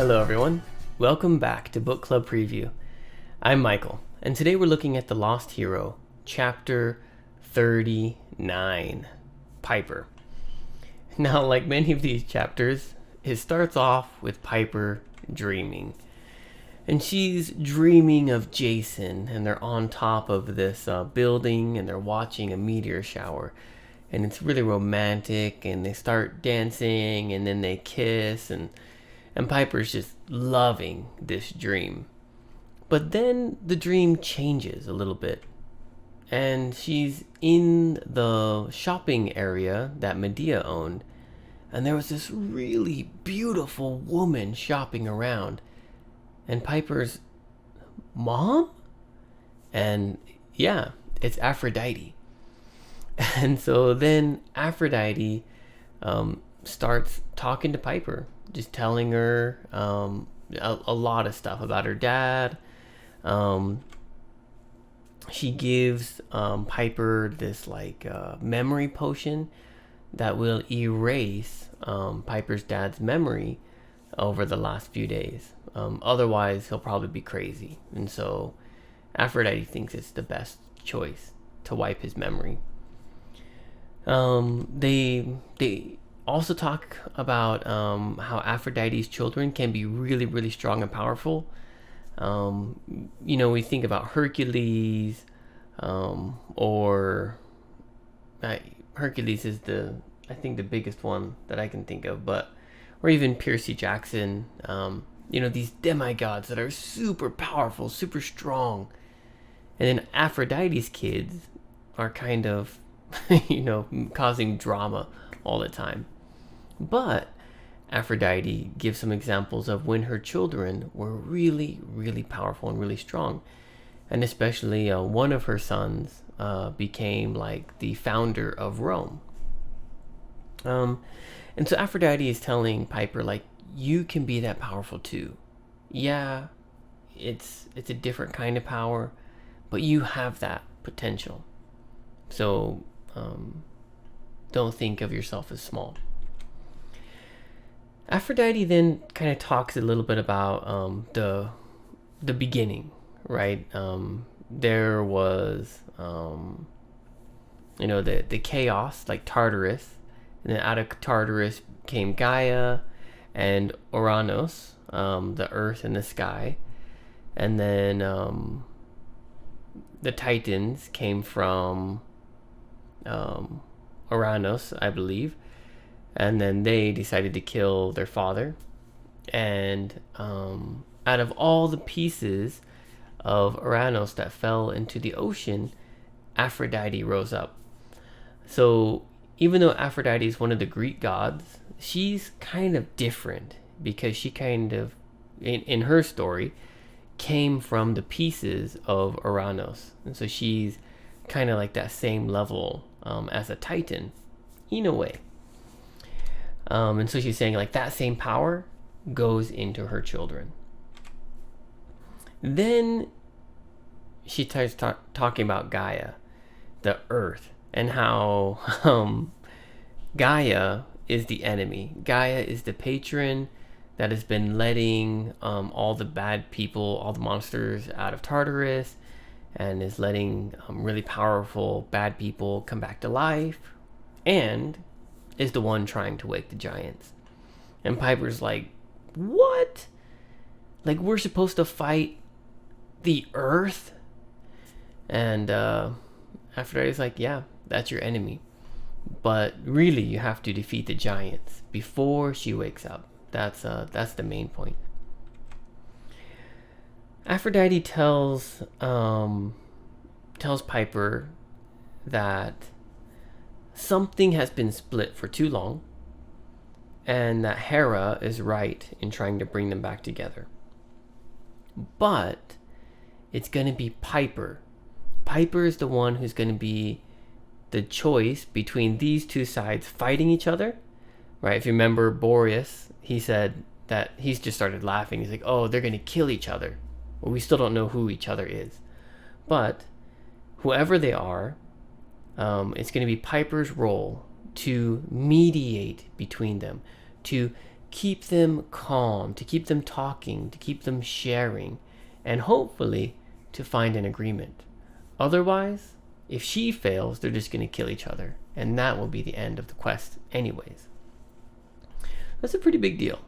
Hello everyone, welcome back to Book Club Preview. I'm Michael, and today we're looking at The Lost Hero, Chapter 39, Piper. Now, like many of these chapters, it starts off with Piper dreaming. And she's dreaming of Jason, and they're on top of this building, and they're watching a meteor shower. And it's really romantic, and they start dancing, and then they kiss, and Piper's just loving this dream. But then the dream changes a little bit. And she's in the shopping area that Medea owned. And there was this really beautiful woman shopping around. And Piper's mom? And yeah, it's Aphrodite. And so then Aphrodite starts talking to Piper, just telling her a lot of stuff about her dad. She gives Piper this memory potion that will erase Piper's dad's memory over the last few days. Otherwise, he'll probably be crazy. And so Aphrodite thinks it's the best choice to wipe his memory. They also talk about how Aphrodite's children can be really, really strong and powerful. We think about Hercules, Hercules is I think the biggest one that I can think of, or even Percy Jackson. These demigods that are super powerful, super strong. And then Aphrodite's kids are kind of, causing drama all the time. But Aphrodite gives some examples of when her children were really, really powerful and really strong. And especially one of her sons became like the founder of Rome. And so Aphrodite is telling Piper, you can be that powerful too. Yeah, it's a different kind of power, but you have that potential. So don't think of yourself as small. Aphrodite then kind of talks a little bit about the beginning, right? There was the chaos, like Tartarus, and then out of Tartarus came Gaia and Uranus, the earth and the sky, and then the Titans came from Uranus, I believe. And then they decided to kill their father. And out of all the pieces of Uranus that fell into the ocean, Aphrodite rose up. So even though Aphrodite is one of the Greek gods, she's kind of different because she kind of, in her story, came from the pieces of Uranus. And so she's kind of like that same level as a Titan, in a way. And so she's saying that same power goes into her children. Then she starts talking about Gaia, the earth, and how Gaia is the enemy. Gaia is the patron that has been letting all the bad people, all the monsters out of Tartarus, and is letting really powerful bad people come back to life, and is the one trying to wake the giants. And Piper's like, what? We're supposed to fight the earth? And Aphrodite's like, yeah, that's your enemy. But really, you have to defeat the giants before she wakes up. That's the main point. Aphrodite tells Piper that something has been split for too long, and that Hera is right in trying to bring them back together. But it's going to be Piper. Piper is the one who's going to be the choice between these two sides fighting each other, right? If you remember Boreas, he said that he's just started laughing. He's like, oh, they're going to kill each other. Well, we still don't know who each other is. But whoever they are, it's going to be Piper's role to mediate between them, to keep them calm, to keep them talking, to keep them sharing, and hopefully to find an agreement. Otherwise, if she fails, they're just going to kill each other, and that will be the end of the quest anyways. That's a pretty big deal.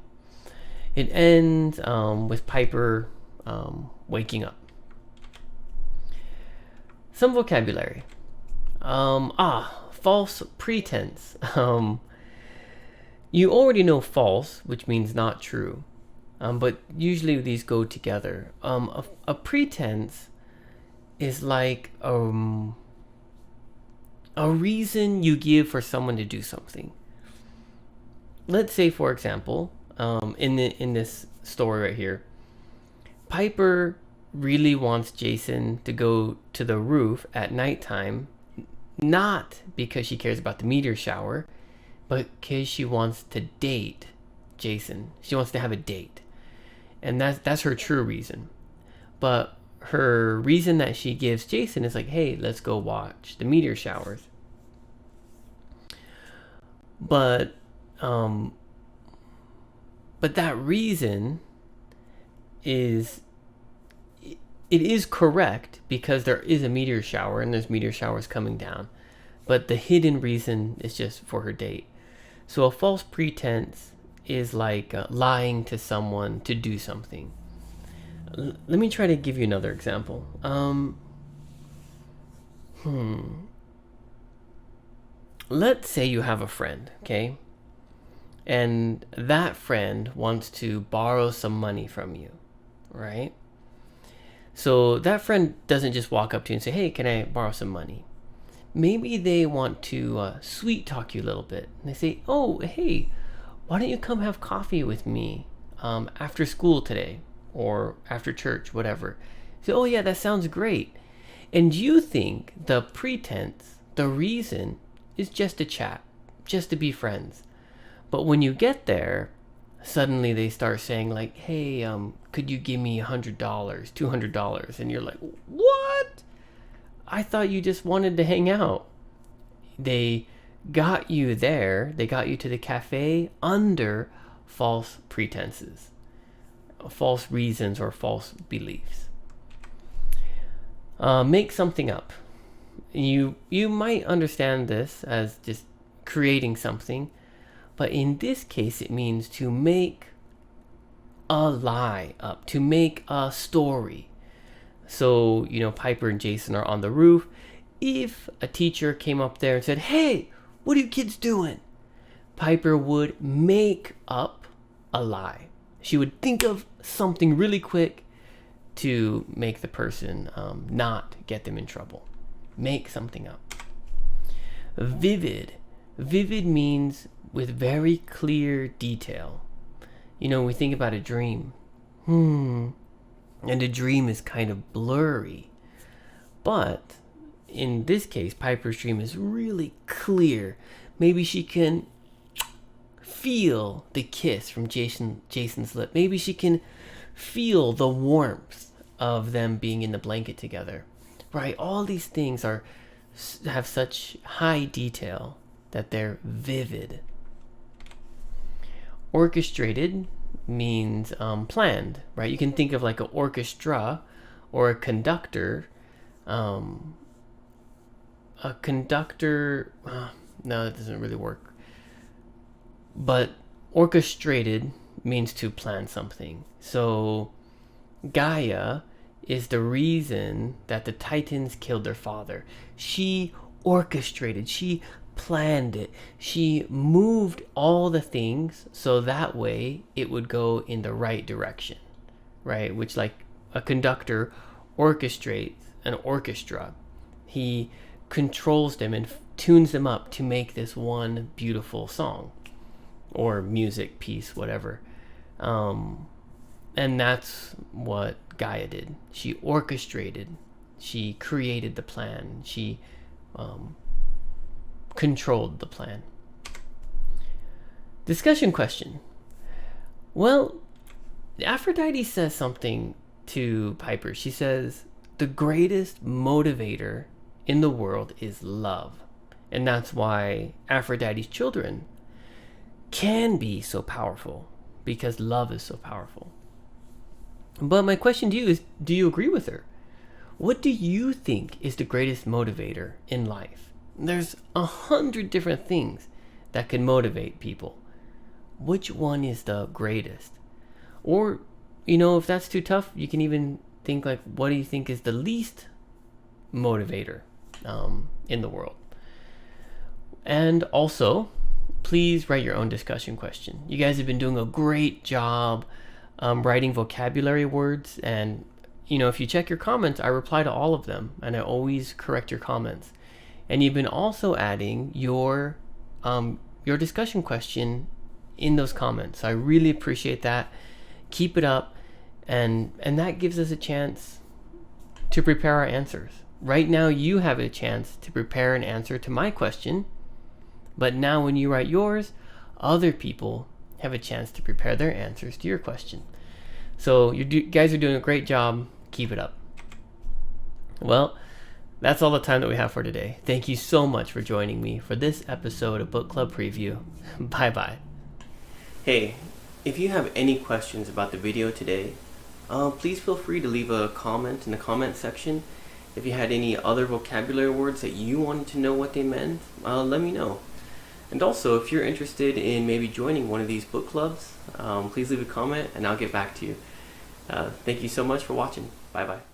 It ends with Piper waking up. Some vocabulary. False pretense. You already know false, which means not true. But usually these go together. A pretense is like a reason you give for someone to do something. Let's say, for example, in this story right here, Piper really wants Jason to go to the roof at nighttime, not because she cares about the meteor shower, but because she wants to date Jason. She wants to have a date. And that's her true reason. But her reason that she gives Jason is like, hey, let's go watch the meteor showers. But that reason is correct because there is a meteor shower and there's meteor showers coming down. But the hidden reason is just for her date. So a false pretense is like lying to someone to do something. Let me try to give you another example. Let's say you have a friend, okay? And that friend wants to borrow some money from you, right? So that friend doesn't just walk up to you and say, hey, can I borrow some money? Maybe they want to sweet talk you a little bit. And they say, oh, hey, why don't you come have coffee with me after school today or after church, whatever. You say, oh, yeah, that sounds great. And you think the pretense, the reason is just to chat, just to be friends. But when you get there, suddenly they start saying like, hey, could you give me $100, $200? And you're like, what? I thought you just wanted to hang out. They got you there. They got you to the cafe under false pretenses, false reasons, or false beliefs. Make something up. You might understand this as just creating something, but in this case it means to make a lie up, to make a story. So, Piper and Jason are on the roof. If a teacher came up there and said, hey, what are you kids doing? Piper would make up a lie. She would think of something really quick to make the person not get them in trouble. Make something up. Vivid. Vivid means with very clear detail. We think about a dream. And a dream is kind of blurry. But in this case, Piper's dream is really clear. Maybe she can feel the kiss from Jason's lip. Maybe she can feel the warmth of them being in the blanket together. Right? All these things have such high detail that they're vivid. Orchestrated means planned, right? You can think of like an orchestra or a conductor. A conductor, no, that doesn't really work. But orchestrated means to plan something. So Gaia is the reason that the Titans killed their father. She orchestrated, she planned it. She moved all the things so that way it would go in the right direction, right? Which, like a conductor orchestrates an orchestra. He controls them and tunes them up to make this one beautiful song or music piece, whatever. And that's what Gaia did. She orchestrated. She created the plan. She controlled the plan. Discussion question. Well, Aphrodite says something to Piper. She says, the greatest motivator in the world is love. And that's why Aphrodite's children can be so powerful. because love is so powerful. But my question to you is, do you agree with her? What do you think is the greatest motivator in life? There's 100 different things that can motivate people. Which one is the greatest? Or, if that's too tough, you can even think like, what do you think is the least motivator in the world? And also, please write your own discussion question. You guys have been doing a great job writing vocabulary words, and if you check your comments, I reply to all of them, and I always correct your comments. And you've been also adding your discussion question in those comments. So I really appreciate that. Keep it up, and that gives us a chance to prepare our answers. Right now, you have a chance to prepare an answer to my question, but now when you write yours, other people have a chance to prepare their answers to your question. So you guys are doing a great job. Keep it up. Well, that's all the time that we have for today. Thank you so much for joining me for this episode of Book Club Preview. Bye-bye. Hey, if you have any questions about the video today, please feel free to leave a comment in the comment section. If you had any other vocabulary words that you wanted to know what they meant, let me know. And also, if you're interested in maybe joining one of these book clubs, please leave a comment and I'll get back to you. Thank you so much for watching. Bye-bye.